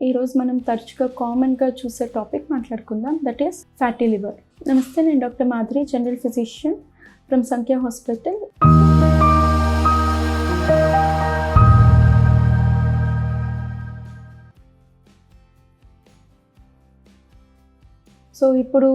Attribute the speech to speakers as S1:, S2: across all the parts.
S1: ఈరోజు మనం తరచుగా కామన్గా చూసే టాపిక్ మాట్లాడుకుందాం, దట్ ఈస్ ఫ్యాటీ లివర్. నమస్తే, నేను doctor Madhuri, general physician from సంఖ్య హాస్పిటల్. సో ఇప్పుడు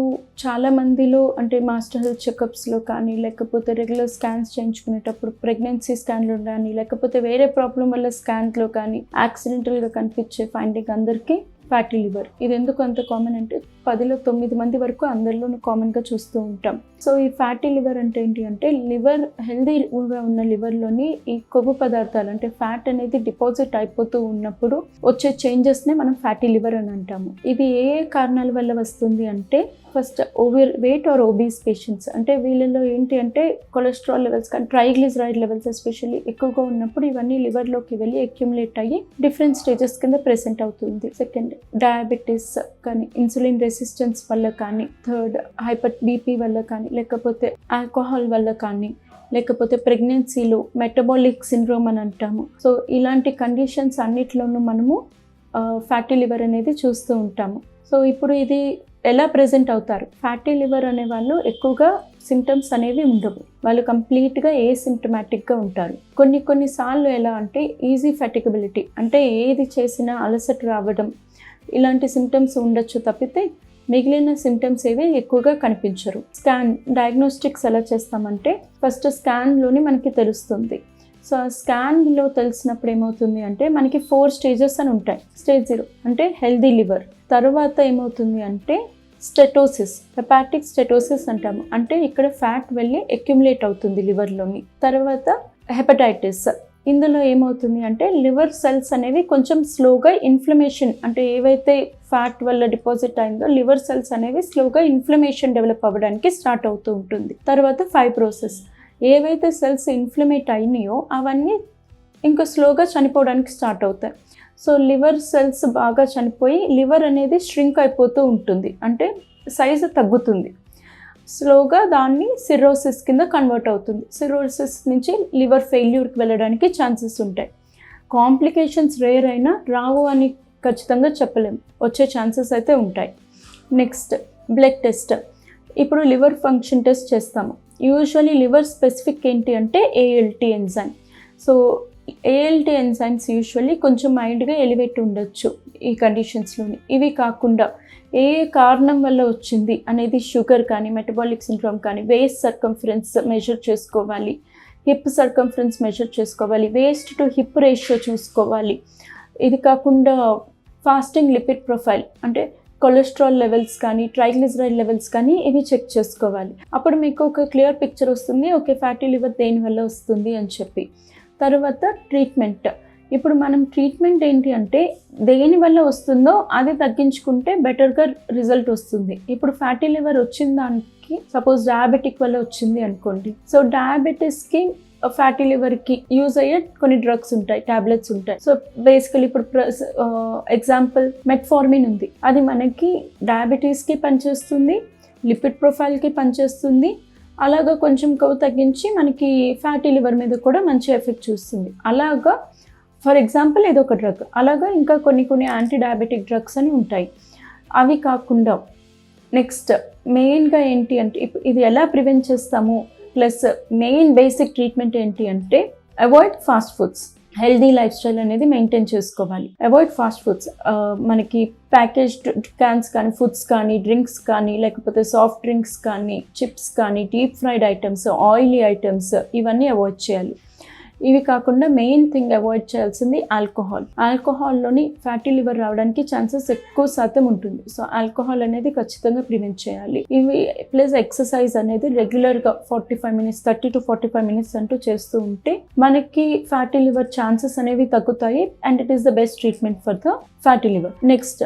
S1: చాలా మందిలో అంటే మాస్టర్ హెల్త్ చెకప్స్లో కానీ, లేకపోతే రెగ్యులర్ స్కాన్స్ చేయించుకునేటప్పుడు ప్రెగ్నెన్సీ స్కాన్లో కానీ, లేకపోతే వేరే ప్రాబ్లం వల్ల స్కాన్లో కానీ యాక్సిడెంటల్గా కనిపించే ఫైండింగ్ అందరికీ ఫ్యాటీ లివర్. ఇది ఎందుకు అంత కామన్ అంటే 10లో 9 మంది వరకు అందరిలోనూ కామన్గా చూస్తూ ఉంటాం. సో ఈ ఫ్యాటీ లివర్ అంటే ఏంటి అంటే, లివర్ హెల్దీగా ఉన్న లివర్లోని ఈ కొవ్వు పదార్థాలు అంటే ఫ్యాట్ అనేది డిపాజిట్ అయిపోతూ ఉన్నప్పుడు వచ్చే చేంజెస్నే మనం ఫ్యాటీ లివర్ అని అంటాము. ఇది ఏ కారణాల వల్ల వస్తుంది అంటే, first overweight or obese patients, అంటే వీళ్ళలో ఏంటి అంటే కొలెస్ట్రాల్ లెవెల్స్ కానీ ట్రైగ్లిజరైడ్ లెవెల్స్ ఎస్పెషల్లీ ఎక్కువగా ఉన్నప్పుడు ఇవన్నీ లివర్లోకి వెళ్ళి అక్యుములేట్ అయ్యి డిఫరెంట్ స్టేజెస్ కింద ప్రెసెంట్ అవుతుంది. సెకండ్, డయాబెటీస్ కానీ, ఇన్సులిన్ రెసిస్టెన్స్ వల్ల కానీ, థర్డ్ హైపర్ బీపీ వల్ల కానీ, లేకపోతే ఆల్కహాల్ వల్ల కానీ, లేకపోతే ప్రెగ్నెన్సీలో మెటబాలిక్ సిండ్రోమ్ అని అంటాము. సో ఇలాంటి కండిషన్స్ అన్నిట్లోనూ మనము ఫ్యాటీ లివర్ అనేది చూస్తూ ఉంటాము. సో ఇప్పుడు ఇది ఎలా ప్రెజెంట్ అవుతారు? ఫ్యాటీ లివర్ అనే వాళ్ళు ఎక్కువగా సిమ్టమ్స్ అనేవి ఉండవు, వాళ్ళు కంప్లీట్గా ఏసిమ్టమాటిక్గా ఉంటారు. కొన్నిసార్లు ఎలా అంటే ఈజీ ఫెటిగబిలిటీ, అంటే ఏది చేసినా అలసట రావడం, ఇలాంటి సిమ్టమ్స్ ఉండొచ్చు తప్పితే మిగిలిన సిమ్టమ్స్ ఏవి ఎక్కువగా కనిపించరు. స్కాన్ డయాగ్నోస్టిక్స్ ఎలా చేస్తామంటే, ఫస్ట్ స్కాన్లోని మనకి తెలుస్తుంది. సో ఆ స్కాన్లో తెలిసినప్పుడు ఏమవుతుంది అంటే, మనకి 4 స్టేజెస్ అని ఉంటాయి. స్టేజ్ 0 అంటే హెల్దీ లివర్, తర్వాత ఏమవుతుంది అంటే స్టెటోసిస్, హెపాటిక్ స్టెటోసిస్ అంటాము, అంటే ఇక్కడ ఫ్యాట్ వెళ్ళి అక్యుములేట్ అవుతుంది లివర్లోని. తర్వాత హెపటైటిస్, ఇందులో ఏమవుతుంది అంటే లివర్ సెల్స్ అనేవి కొంచెం స్లోగా ఇన్ఫ్లమేషన్, అంటే ఏవైతే ఫ్యాట్ వల్ల డిపాజిట్ అయిందో లివర్ సెల్స్ అనేవి స్లోగా ఇన్ఫ్లమేషన్ డెవలప్ అవ్వడానికి స్టార్ట్ అవుతూ ఉంటుంది. తర్వాత ఫైబ్రోసిస్, ఏవైతే సెల్స్ ఇన్ఫ్లమేట్ అయినాయో అవన్నీ ఇంకా స్లోగా చనిపోవడానికి స్టార్ట్ అవుతాయి. సో లివర్ సెల్స్ బాగా చనిపోయి లివర్ అనేది ష్రింక్ అయిపోతూ ఉంటుంది, అంటే సైజు తగ్గుతుంది. స్లోగా దాన్ని సిర్రోసిస్ కింద కన్వర్ట్ అవుతుంది. సిర్రోసిస్ నుంచి లివర్ ఫెయిల్యూర్కి వెళ్ళడానికి ఛాన్సెస్ ఉంటాయి. కాంప్లికేషన్స్ రేర్ అయినా రావు అని ఖచ్చితంగా చెప్పలేము, వచ్చే ఛాన్సెస్ అయితే ఉంటాయి. Next, blood test. ఇప్పుడు లివర్ ఫంక్షన్ టెస్ట్ చేస్తాము. యూజువలీ లివర్ స్పెసిఫిక్ ఏంటి అంటే ALT enzyme. So ALT enzymes usually కొంచెం మైల్డ్గా ఎలివేట్ ఉండొచ్చు ఈ కండిషన్స్లోని. ఇవి కాకుండా ఏ కారణం వల్ల వచ్చింది అనేది షుగర్ కానీ, మెటబాలిక్ సిండ్రోమ్ కానీ, వేస్ట్ సర్కంఫరెన్స్ మెజర్ చేసుకోవాలి, హిప్ సర్కంఫరెన్స్ మెజర్ చేసుకోవాలి, వేస్ట్ టు హిప్ రేషియో చూసుకోవాలి. ఇది కాకుండా ఫాస్టింగ్ లిపిడ్ ప్రొఫైల్, అంటే కొలెస్ట్రాల్ లెవెల్స్ కానీ, ట్రైగ్లిజరైడ్ లెవెల్స్ కానీ ఇవి చెక్ చేసుకోవాలి. అప్పుడు మీకు ఒక క్లియర్ పిక్చర్ వస్తుంది, ఓకే ఫ్యాటీ లివర్ దేనివల్ల వస్తుంది అని చెప్పి. తర్వాత ట్రీట్మెంట్. ఇప్పుడు మనం ట్రీట్మెంట్ ఏంటి అంటే, దేని వల్ల వస్తుందో అది తగ్గించుకుంటే బెటర్గా రిజల్ట్ వస్తుంది. ఇప్పుడు ఫ్యాటీ లివర్ వచ్చిన దానికి సపోజ్ డయాబెటిక్ వల్ల వచ్చింది అనుకోండి. సో డయాబెటీస్కి ఫ్యాటీ లివర్కి యూజ్ అయ్యే కొన్ని డ్రగ్స్ ఉంటాయి, టాబ్లెట్స్ ఉంటాయి. సో బేసికలీ ఇప్పుడు ఎగ్జాంపుల్ మెట్ఫార్మిన్ ఉంది, అది మనకి డయాబెటీస్కి పనిచేస్తుంది, లిపిడ్ ప్రొఫైల్కి పనిచేస్తుంది, అలాగా కొంచెం కొవ్వు తగ్గించి మనకి ఫ్యాటీ లివర్ మీద కూడా మంచి ఎఫెక్ట్ చూస్తుంది. అలాగా ఫర్ ఎగ్జాంపుల్ ఇది ఒక డ్రగ్. అలాగా ఇంకా కొన్ని యాంటీ డయాబెటిక్ డ్రగ్స్ అని ఉంటాయి. అవి కాకుండా నెక్స్ట్ మెయిన్గా ఏంటి అంటే, ఇది ఎలా ప్రివెంట్ చేస్తాము, ప్లస్ మెయిన్ బేసిక్ ట్రీట్మెంట్ ఏంటి అంటే avoid fast foods. Healthy life style అనేది మెయింటైన్ చేసుకోవాలి. అవాయిడ్ ఫాస్ట్ ఫుడ్స్, మనకి ప్యాకేజ్డ్ క్యాన్స్ కానీ, ఫుడ్స్ కానీ, డ్రింక్స్ కానీ, లేకపోతే సాఫ్ట్ డ్రింక్స్ కానీ, చిప్స్ కానీ, deep fried items, oily items ఇవన్నీ అవాయిడ్ చేయాలి. ఇవి కాకుండా మెయిన్ థింగ్ అవాయిడ్ చేయాల్సింది ఆల్కహాల్. ఆల్కహాల్లోని ఫ్యాటీ లివర్ రావడానికి ఛాన్సెస్ ఎక్కువ శాతం ఉంటుంది. సో ఆల్కహాల్ అనేది ఖచ్చితంగా ప్రివెంట్ చేయాలి. ఇవి ప్లస్ ఎక్సర్సైజ్ అనేది రెగ్యులర్గా 45 మినిట్స్ 30 to 45 మినిట్స్ అంటూ చేస్తూ ఉంటే మనకి ఫ్యాటీ లివర్ ఛాన్సెస్ అనేవి తగ్గుతాయి, and it is the best treatment for the fatty liver. Next,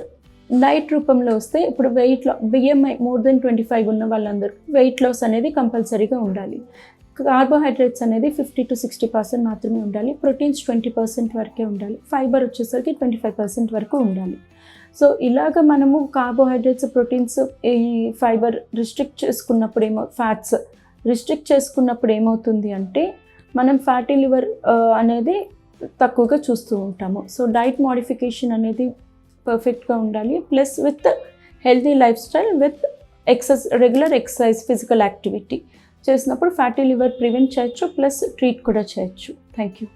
S1: diet రూపంలో వస్తే ఇప్పుడు వెయిట్లో BMI more than 25 ఉన్న వాళ్ళందరూ వెయిట్ లాస్ అనేది కంపల్సరీగా ఉండాలి. కార్బోహైడ్రేట్స్ అనేది 50 to 60% మాత్రమే ఉండాలి, ప్రోటీన్స్ 20% వరకే ఉండాలి, ఫైబర్ వచ్చేసరికి 25% వరకు ఉండాలి. సో ఇలాగ మనము కార్బోహైడ్రేట్స్, ప్రోటీన్స్, ఈ ఫైబర్ రిస్ట్రిక్ట్ చేసుకున్నప్పుడు ఫ్యాట్స్ రిస్ట్రిక్ట్ చేసుకున్నప్పుడు ఏమవుతుంది అంటే మనం ఫ్యాటీ లివర్ అనేది తక్కువగా చూస్తూ ఉంటాము. సో డైట్ మోడిఫికేషన్ అనేది పర్ఫెక్ట్గా ఉండాలి, plus with healthy life style with regular exercise, physical activity చేసినప్పుడు ఫ్యాటీ లివర్ ప్రివెంట్ చేయొచ్చు, ప్లస్ ట్రీట్ కూడా చేయొచ్చు. Thank you.